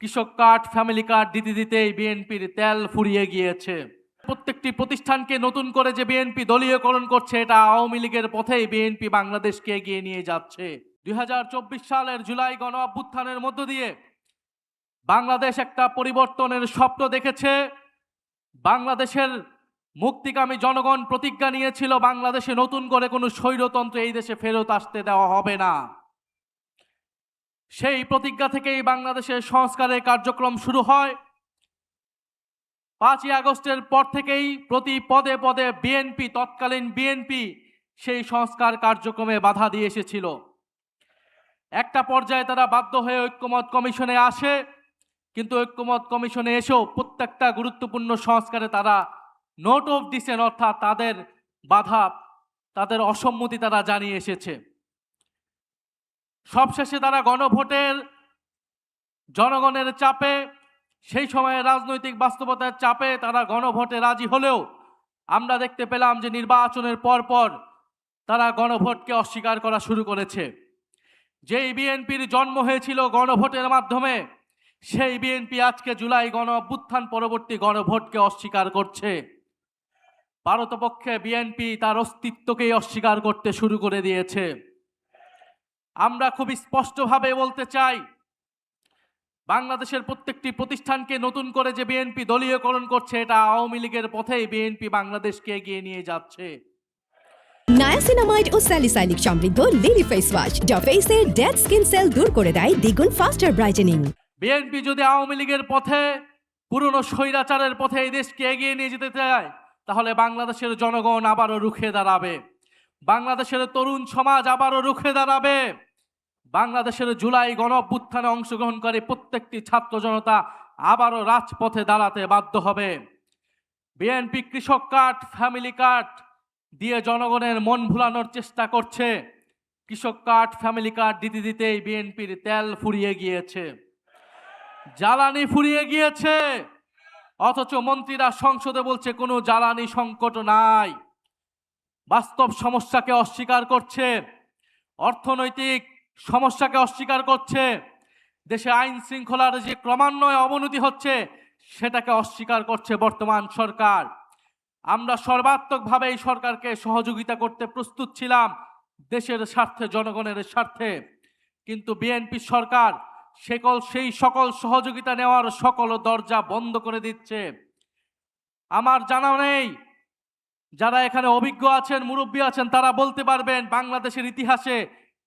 কৃষক card, family card দিতে দিতেই বিএনপির তেল ফুরিয়ে গিয়েছে। প্রত্যেকটি প্রতিষ্ঠানকে নতুন করে যে বিএনপি দলীয়করণ করছে, এটা আওয়ামী লীগের পথেই বিএনপি বাংলাদেশকে এগিয়ে নিয়ে যাচ্ছে। 2024 সালের জুলাই গণ অভ্যুত্থানের মধ্য দিয়ে বাংলাদেশ একটা পরিবর্তনের স্বপ্ন দেখেছে। বাংলাদেশের মুক্তিকামী জনগণ প্রতিজ্ঞা নিয়েছিল, বাংলাদেশে নতুন করে কোনো স্বৈরতন্ত্র এই দেশে ফেরত আসতে দেওয়া হবে না। সেই প্রতিজ্ঞা থেকেই বাংলাদেশের সংস্কারের কার্যক্রম শুরু হয়। 5ই আগস্টের পর থেকেই প্রতি পদে পদে বিএনপি, তৎকালীন বিএনপি সেই সংস্কার কার্যক্রমে বাধা দিয়ে এসেছিল। একটা পর্যায়ে তারা বাধ্য হয়ে ঐক্যমত কমিশনে আসে, কিন্তু ঐক্যমত কমিশনে এসেও প্রত্যেকটা গুরুত্বপূর্ণ সংস্কারে তারা নোট অফ ডিসেন্ট, অর্থাৎ তাদের বাধা, তাদের অসম্মতি তারা জানিয়ে এসেছে। সবশেষে তারা গণভোটের জনগণের চাপে, সেই সময়ে রাজনৈতিক বাস্তবতার চাপে তারা গণভোটে রাজি হলেও আমরা দেখতে পেলাম যে নির্বাচনের পর তারা গণভোটকে অস্বীকার করা শুরু করেছে। যেই বিএনপির জন্ম হয়েছিল গণভোটের মাধ্যমে, সেই বিএনপি আজকে জুলাই গণ অভ্যুত্থান পরবর্তী গণভোটকে অস্বীকার করছে। পারতপক্ষে বিএনপি তার অস্তিত্বকেই অস্বীকার করতে শুরু করে দিয়েছে। আমরা খুব স্পষ্টভাবে বলতে চাই, বাংলাদেশের প্রত্যেকটি প্রতিষ্ঠানকে নতুন করে যে বিএনপি দলীয়করণ করছে, এটা আওয়ামী লীগের পথেই বিএনপি বাংলাদেশকে এগিয়ে নিয়ে যাচ্ছে। নায়াসিনামাইড ও স্যালিসাইলিক সমৃদ্ধ লিলি ফেস ওয়াশ যা ফেসের ডেড স্কিন সেল দূর করে দেয় দ্বিগুণ ফাস্টার ব্রাইটেনিং। বিএনপি যদি আওয়ামী লীগের পথে, পুরনো স্বৈরাচারের পথে এই দেশকে এগিয়ে নিয়ে যেতে চায়, তাহলে বাংলাদেশের জনগণ আবারও রুখে দাঁড়াবে, বাংলাদেশের তরুণ সমাজ আবারও রুখে দাঁড়াবে, বাংলাদেশের জুলাই গণ অভ্যুত্থানে অংশগ্রহণকারী প্রত্যেকটি ছাত্র জনতা আবারও রাজপথে দাঁড়াতে বাধ্য হবে। বিএনপি কৃষক কার্ড, ফ্যামিলি কার্ড দিয়ে জনগণের মন ভুলানোর চেষ্টা করছে। কৃষক কার্ড, ফ্যামিলি কার্ড দিতে দিতেই বিএনপির তেল ফুরিয়ে গিয়েছে, জ্বালানি ফুরিয়ে গিয়েছে, অথচ মন্ত্রীরা সংসদে বলছে কোনো জ্বালানি সংকট নাই। বাস্তব সমস্যাকে অস্বীকার করছে, অর্থনৈতিক সমস্যাকে অস্বীকার করছে, দেশে আইন শৃঙ্খলার যে ক্রমান্বয়ে অবনতি হচ্ছে সেটাকে অস্বীকার করছে বর্তমান সরকার। আমরা সর্বাত্মকভাবে এই সরকারকে সহযোগিতা করতে প্রস্তুত ছিলাম দেশের স্বার্থে, জনগণের স্বার্থে, কিন্তু বিএনপি সরকার সেই সকল সহযোগিতা নেওয়ার সকল দরজা বন্ধ করে দিচ্ছে। আমার জানা নেই, যারা এখানে অভিজ্ঞ আছেন, মুরব্বী আছেন, তারা বলতে পারবেন বাংলাদেশের ইতিহাসে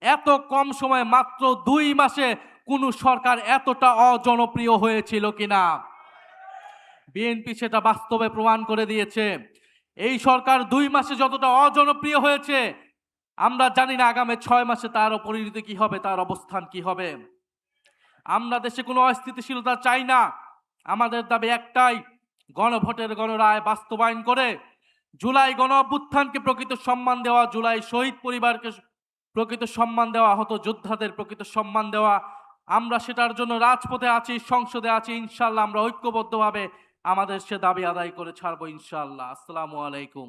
এত কম সময়ে, মাত্র 2 মাসে কোন সরকার এতটা অজনপ্রিয় হয়েছিল কিনা। বিএনপি সেটা বাস্তবে প্রমাণ করে দিয়েছে। এই সরকার 2 মাসে যতটা অজনপ্রিয় হয়েছে, আমরা জানি না আগামী 6 মাসে তার পরিণতি কি হবে, তার অবস্থান কি হবে। আমরা দেশে কোনো অস্থিতিশীলতা চাই না। আমাদের দাবি একটাই, গণভোটের গণরায় বাস্তবায়ন করে জুলাই গণ অভ্যুত্থানকে প্রকৃত সম্মান দেওয়া, জুলাই শহীদ পরিবারকে প্রকৃত সম্মান দেওয়া, আহত যোদ্ধাদের প্রকৃত সম্মান দেওয়া। আমরা সেটার জন্য রাজপথে আছি, সংসদে আছি। ইনশাআল্লাহ আমরা ঐক্যবদ্ধভাবে আমাদের সে দাবি আদায় করে ছাড়বো ইনশাআল্লাহ। আসসালামু আলাইকুম।